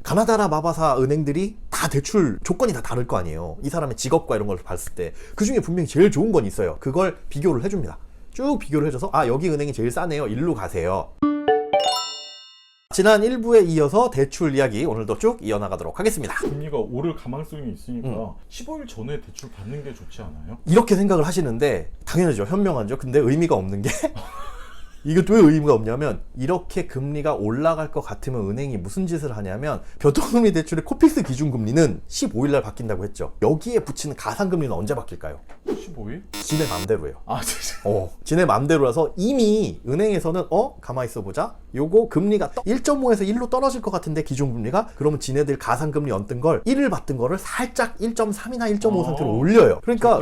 가나다라 마바사 은행들이 다 대출 조건이 다 다를 거 아니에요. 이 사람의 직업과 이런 걸 봤을 때 그 중에 분명히 제일 좋은 건 있어요. 그걸 비교를 해줍니다. 쭉 비교를 해줘서 아 여기 은행이 제일 싸네요. 일로 가세요. 지난 1부에 이어서 대출 이야기 오늘도 쭉 이어나가도록 하겠습니다. 금리가 오를 가망성이 있으니까 15일 전에 대출 받는 게 좋지 않아요? 이렇게 생각을 하시는데 당연하죠. 현명하죠. 근데 의미가 없는 게 이게 왜 의미가 없냐면 이렇게 금리가 올라갈 것 같으면 은행이 무슨 짓을 하냐면 변동금리 대출의 코픽스 기준금리는 15일날 바뀐다고 했죠. 여기에 붙이는 가상금리는 언제 바뀔까요? 15일? 지네 맘대로예요. 아 진짜. 지네 맘대로라서 이미 은행에서는 가만히 있어보자. 요거 금리가 1.5에서 1로 떨어질 것 같은데 기준금리가 그러면 지네들 가상금리 얹은 걸 1을 받던 거를 살짝 1.3이나 1.5 상태로 올려요. 그러니까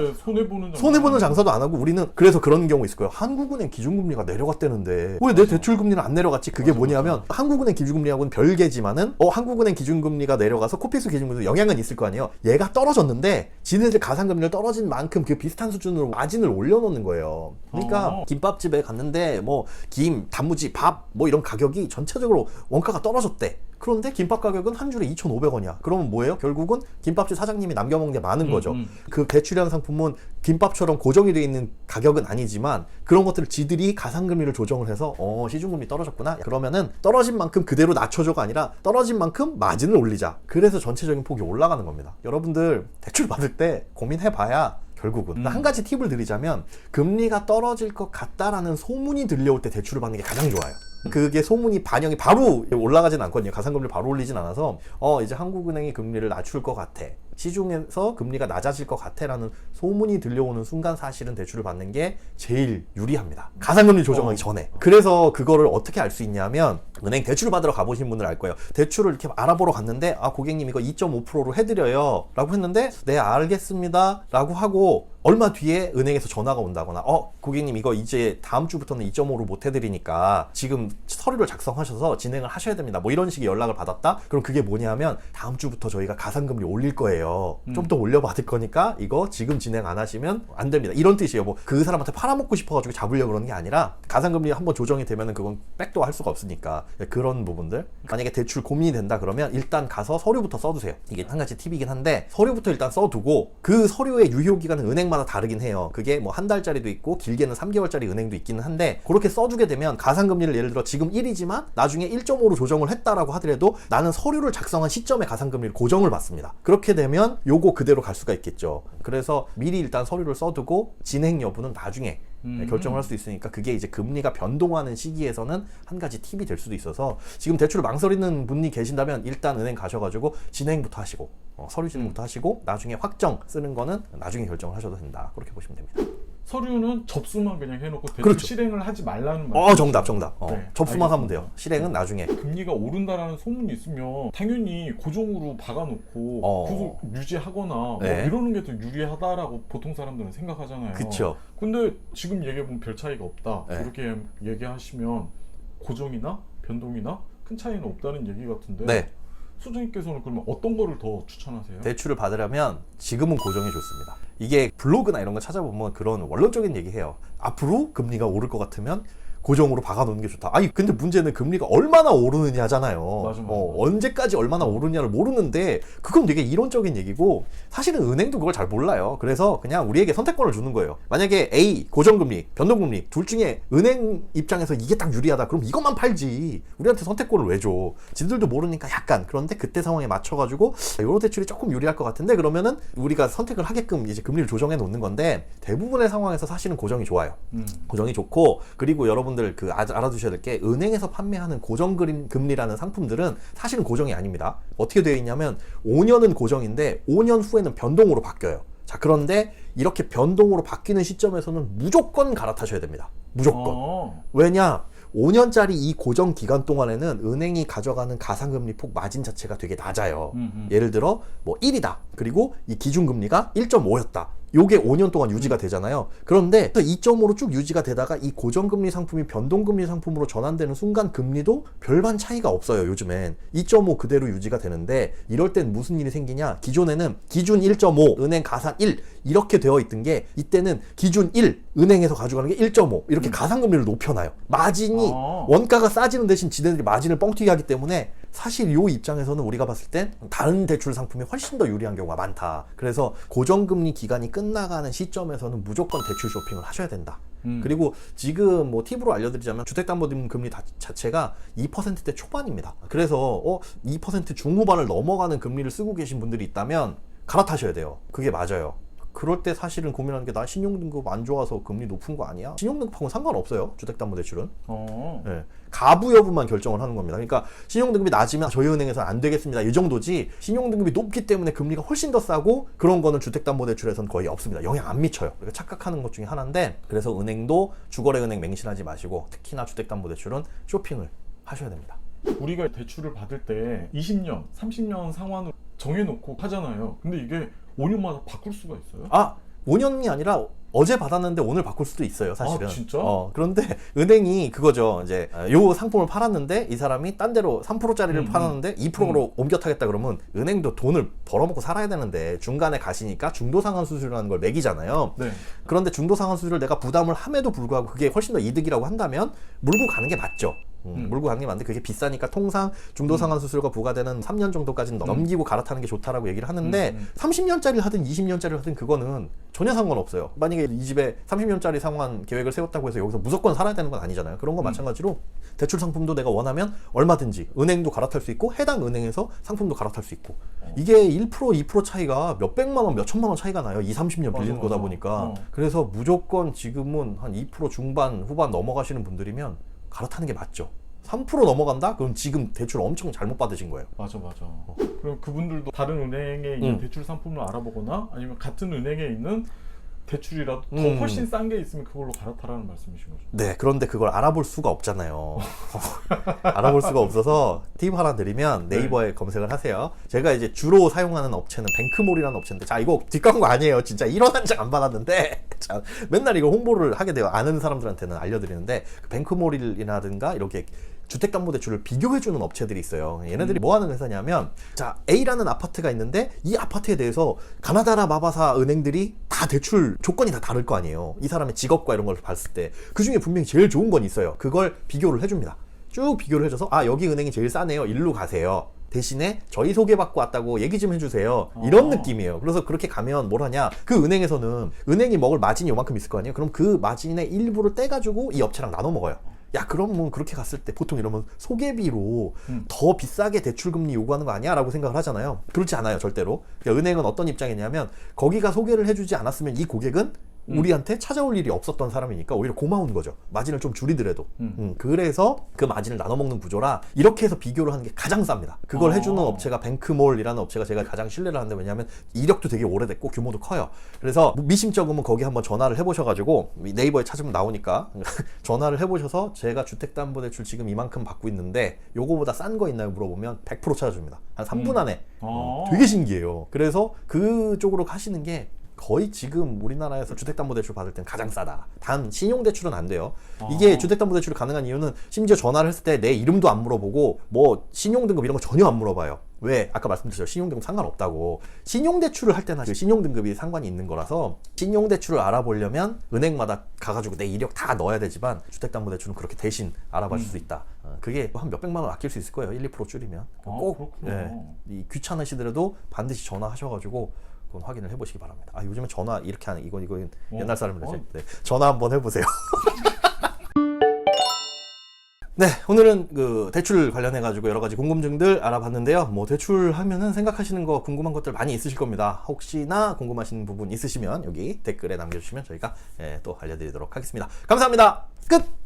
손해보는 장사도 안 하고 우리는 그래서 그런 경우 있을 거예요. 한국은행 기준금리가 내려갔다는데 왜 내 대출금리는 안 내려갔지? 그게 뭐냐면 한국은행 기준금리하고는 별개지만은 한국은행 기준금리가 내려가서 코픽스 기준금리도 영향은 있을 거 아니에요. 얘가 떨어졌는데 지네들 가상금리를 떨어진 만큼 그 비슷한 수준으로 마진을 올려놓는 거예요. 그러니까 김밥집에 갔는데 뭐 김, 단무지, 밥 뭐 이런 가격이 전체적으로 원가가 떨어졌대. 그런데 김밥 가격은 한 줄에 2,500원이야. 그러면 뭐예요? 결국은 김밥집 사장님이 남겨먹는 게 많은 거죠. 그 대출형 상품은 김밥처럼 고정이 되어 있는 가격은 아니지만 그런 것들을 지들이 가상금리를 조정을 해서 시중금리 떨어졌구나. 그러면은 떨어진 만큼 그대로 낮춰줘가 아니라 떨어진 만큼 마진을 올리자. 그래서 전체적인 폭이 올라가는 겁니다. 여러분들 대출 받을 때 고민해봐야 결국은 한 가지 팁을 드리자면 금리가 떨어질 것 같다라는 소문이 들려올 때 대출을 받는 게 가장 좋아요. 그게 소문이 반영이 바로 올라가진 않거든요. 가상금리를 바로 올리진 않아서 이제 한국은행이 금리를 낮출 것 같아. 시중에서 금리가 낮아질 것 같아 라는 소문이 들려오는 순간 사실은 대출을 받는 게 제일 유리합니다. 가상금리 조정하기 전에. 그래서 그거를 어떻게 알 수 있냐면 은행 대출을 받으러 가보신 분들 알 거예요. 대출을 이렇게 알아보러 갔는데 고객님 이거 2.5%로 해드려요 라고 했는데 네 알겠습니다 라고 하고 얼마 뒤에 은행에서 전화가 온다거나 고객님 이거 이제 다음 주부터는 2.5로 못 해드리니까 지금 서류를 작성하셔서 진행을 하셔야 됩니다. 뭐 이런 식의 연락을 받았다? 그럼 그게 뭐냐면 다음 주부터 저희가 가상금리 올릴 거예요. 좀 더 올려받을 거니까 이거 지금 진행 안 하시면 안 됩니다. 이런 뜻이에요. 뭐 그 사람한테 팔아먹고 싶어가지고 잡으려고 그러는 게 아니라 가상금리 한번 조정이 되면은 그건 백도 할 수가 없으니까 그런 부분들. 만약에 대출 고민이 된다 그러면 일단 가서 서류부터 써두세요. 이게 한 가지 팁이긴 한데 서류부터 일단 써두고 그 서류의 유효기간은 은행마다 다르긴 해요. 그게 뭐 한 달짜리도 있고 길게는 3개월짜리 은행도 있기는 한데 그렇게 써두게 되면 가상금리를 예를 들어 지금 1이지만 나중에 1.5로 조정을 했다라고 하더라도 나는 서류를 작성한 시점에 가상금리를 고정을 받습니다. 그렇게 되면 요거 그대로 갈 수가 있겠죠. 그래서 미리 일단 서류를 써두고 진행 여부는 나중에 결정을 할 수 있으니까 그게 이제 금리가 변동하는 시기에서는 한 가지 팁이 될 수도 있어서 지금 대출을 망설이는 분이 계신다면 일단 은행 가셔가지고 진행부터 하시고 서류 진행부터 하시고 나중에 확정 쓰는 거는 나중에 결정을 하셔도 된다. 그렇게 보시면 됩니다. 서류는 접수만 그냥 해놓고 대출 그렇죠. 실행을 하지 말라는 말이죠. 정답. 네, 접수만 하면 알겠습니다. 돼요. 실행은 나중에. 금리가 오른다라는 소문이 있으면 당연히 고정으로 박아놓고 계속 유지하거나 네. 뭐 이러는 게 더 유리하다라고 보통 사람들은 생각하잖아요. 그쵸. 근데 지금 얘기해보면 별 차이가 없다. 네. 이렇게 얘기하시면 고정이나 변동이나 큰 차이는 없다는 얘기 같은데 네. 수정님께서는 그러면 어떤 거를 더 추천하세요? 대출을 받으려면 지금은 고정이 좋습니다. 이게 블로그나 이런 거 찾아보면 그런 원론적인 얘기해요. 앞으로 금리가 오를 것 같으면 고정으로 박아놓는 게 좋다. 근데 문제는 금리가 얼마나 오르느냐잖아요. 맞아. 언제까지 얼마나 오르냐를 모르는데 그건 되게 이론적인 얘기고 사실은 은행도 그걸 잘 몰라요. 그래서 그냥 우리에게 선택권을 주는 거예요. 만약에 A, 고정금리, 변동금리 둘 중에 은행 입장에서 이게 딱 유리하다. 그럼 이것만 팔지. 우리한테 선택권을 왜 줘? 지들도 모르니까 약간. 그런데 그때 상황에 맞춰가지고 요런 대출이 조금 유리할 것 같은데 그러면은 우리가 선택을 하게끔 이제 금리를 조정해 놓는 건데 대부분의 상황에서 사실은 고정이 좋아요. 고정이 좋고 그리고 여러분 알아두셔야 될 게 은행에서 판매하는 고정금리라는 상품들은 사실은 고정이 아닙니다. 어떻게 되어 있냐면 5년은 고정인데 5년 후에는 변동으로 바뀌어요. 자, 그런데 이렇게 변동으로 바뀌는 시점에서는 무조건 갈아타셔야 됩니다. 무조건. 왜냐? 5년짜리 이 고정 기간 동안에는 은행이 가져가는 가상금리 폭 마진 자체가 되게 낮아요. 예를 들어 뭐 1이다. 그리고 이 기준금리가 1.5였다. 요게 5년 동안 유지가 되잖아요. 그런데 2.5로 쭉 유지가 되다가 이 고정금리 상품이 변동금리 상품으로 전환되는 순간 금리도 별반 차이가 없어요. 요즘엔 2.5 그대로 유지가 되는데 이럴 땐 무슨 일이 생기냐, 기존에는 기준 1.5 은행 가산 1 이렇게 되어 있던 게 이때는 기준 1 은행에서 가져가는 게 1.5 이렇게 가산금리를 높여놔요. 마진이 원가가 싸지는 대신 지네들이 마진을 뻥튀기 하기 때문에 사실 이 입장에서는 우리가 봤을 땐 다른 대출 상품이 훨씬 더 유리한 경우가 많다. 그래서 고정금리 기간이 끝나가는 시점에서는 무조건 대출 쇼핑을 하셔야 된다. 그리고 지금 뭐 팁으로 알려드리자면 주택담보금리 자체가 2%대 초반입니다. 그래서 2% 중후반을 넘어가는 금리를 쓰고 계신 분들이 있다면 갈아타셔야 돼요. 그게 맞아요. 그럴 때 사실은 고민하는 게 나 신용등급 안 좋아서 금리 높은 거 아니야? 신용등급하고는 상관없어요. 주택담보대출은. 네. 가부 여부만 결정을 하는 겁니다. 그러니까 신용등급이 낮으면 저희 은행에서는 안 되겠습니다. 이 정도지 신용등급이 높기 때문에 금리가 훨씬 더 싸고 그런 거는 주택담보대출에서는 거의 없습니다. 영향 안 미쳐요. 그러니까 착각하는 것 중에 하나인데 그래서 은행도 주거래은행 맹신하지 마시고 특히나 주택담보대출은 쇼핑을 하셔야 됩니다. 우리가 대출을 받을 때 20년, 30년 상환을 정해놓고 하잖아요. 근데 이게 5년마다 바꿀 수가 있어요? 5년이 아니라 어제 받았는데 오늘 바꿀 수도 있어요, 사실은. 진짜? 그런데 은행이 그거죠. 이제 요 상품을 팔았는데 이 사람이 딴 데로 3%짜리를 팔았는데 2%로 옮겨 타겠다 그러면 은행도 돈을 벌어먹고 살아야 되는데 중간에 가시니까 중도상환 수수료라는 걸 매기잖아요. 네. 그런데 중도상환 수수료를 내가 부담을 함에도 불구하고 그게 훨씬 더 이득이라고 한다면 물고 가는 게 맞죠. 물고 가는 게 맞는데 그게 비싸니까 통상 중도상환 수수료가 부과되는 3년 정도까지는 넘기고 갈아타는 게 좋다라고 얘기를 하는데 30년짜리를 하든 20년짜리를 하든 그거는 전혀 상관없어요. 만약에 이 집에 30년짜리 상환 계획을 세웠다고 해서 여기서 무조건 살아야 되는 건 아니잖아요. 그런 거 마찬가지로 대출 상품도 내가 원하면 얼마든지 은행도 갈아탈 수 있고 해당 은행에서 상품도 갈아탈 수 있고 이게 1% 2% 차이가 몇백만 원 몇천만 원 차이가 나요. 20, 30년 빌리는 거다 보니까 그래서 무조건 지금은 한 2% 중반 후반 넘어가시는 분들이면 갈아타는 게 맞죠. 3% 넘어간다? 그럼 지금 대출 엄청 잘못 받으신 거예요. 맞아. 그럼 그분들도 다른 은행에 있는 대출 상품을 알아보거나 아니면 같은 은행에 있는 대출이라도 더 훨씬 싼 게 있으면 그걸로 갈아타라는 말씀이신 거죠? 네, 그런데 그걸 알아볼 수가 없잖아요. 알아볼 수가 없어서 팁 하나 드리면 네이버에 검색을 하세요. 제가 이제 주로 사용하는 업체는 뱅크몰이라는 업체인데 자 이거 뒷광고 아니에요. 진짜 1원 한 장 안 받았는데 자, 맨날 이거 홍보를 하게 돼요. 아는 사람들한테는 알려드리는데 그 뱅크몰이라든가 이렇게 주택담보대출을 비교해주는 업체들이 있어요. 얘네들이 뭐 하는 회사냐면 자 A라는 아파트가 있는데 이 아파트에 대해서 가나다라 마바사 은행들이 다 대출 조건이 다 다를 거 아니에요. 이 사람의 직업과 이런 걸 봤을 때 그중에 분명히 제일 좋은 건 있어요. 그걸 비교를 해줍니다. 쭉 비교를 해줘서 여기 은행이 제일 싸네요. 일로 가세요. 대신에 저희 소개받고 왔다고 얘기 좀 해주세요. 이런 느낌이에요. 그래서 그렇게 가면 뭘 하냐, 그 은행에서는 은행이 먹을 마진이 요만큼 있을 거 아니에요. 그럼 그 마진의 일부를 떼가지고 이 업체랑 나눠 먹어요. 야 그럼 뭐 그렇게 갔을 때 보통 이러면 소개비로 더 비싸게 대출금리 요구하는 거 아니야? 라고 생각을 하잖아요. 그렇지 않아요, 절대로. 그러니까 은행은 어떤 입장이냐면 거기가 소개를 해주지 않았으면 이 고객은 우리한테 찾아올 일이 없었던 사람이니까 오히려 고마운 거죠. 마진을 좀 줄이더라도. 그래서 그 마진을 나눠 먹는 구조라 이렇게 해서 비교를 하는 게 가장 쌉니다. 그걸 해주는 업체가 뱅크몰이라는 업체가 제가 가장 신뢰를 하는데 왜냐하면 이력도 되게 오래됐고 규모도 커요. 그래서 미심쩍으면 거기 한번 전화를 해보셔가지고 네이버에 찾으면 나오니까 전화를 해보셔서 제가 주택담보대출 지금 이만큼 받고 있는데 요거보다 싼 거 있나요? 물어보면 100% 찾아줍니다. 한 3분 안에. 되게 신기해요. 그래서 그쪽으로 가시는 게 거의 지금 우리나라에서 주택담보대출 받을 땐 가장 싸다. 단 신용대출은 안 돼요. 이게 주택담보대출이 가능한 이유는 심지어 전화를 했을 때 내 이름도 안 물어보고 뭐 신용등급 이런 거 전혀 안 물어봐요. 왜? 아까 말씀드렸죠. 신용등급 상관없다고. 신용대출을 할 때나 신용등급이 상관이 있는 거라서 신용대출을 알아보려면 은행마다 가가지고 내 이력 다 넣어야 되지만 주택담보대출은 그렇게 대신 알아봐 줄 수 있다. 그게 한 몇백만 원 아낄 수 있을 거예요. 1, 2% 줄이면. 꼭 이 귀찮으시더라도 반드시 전화하셔가지고 그건 확인을 해보시기 바랍니다. 요즘에 전화 이렇게 하는 이건 옛날 사람이라지. 네, 전화 한번 해보세요. 네, 오늘은 그 대출 관련해가지고 여러 가지 궁금증들 알아봤는데요. 뭐 대출 하면은 생각하시는 거 궁금한 것들 많이 있으실 겁니다. 혹시나 궁금하신 부분 있으시면 여기 댓글에 남겨주시면 저희가 또 알려드리도록 하겠습니다. 감사합니다. 끝!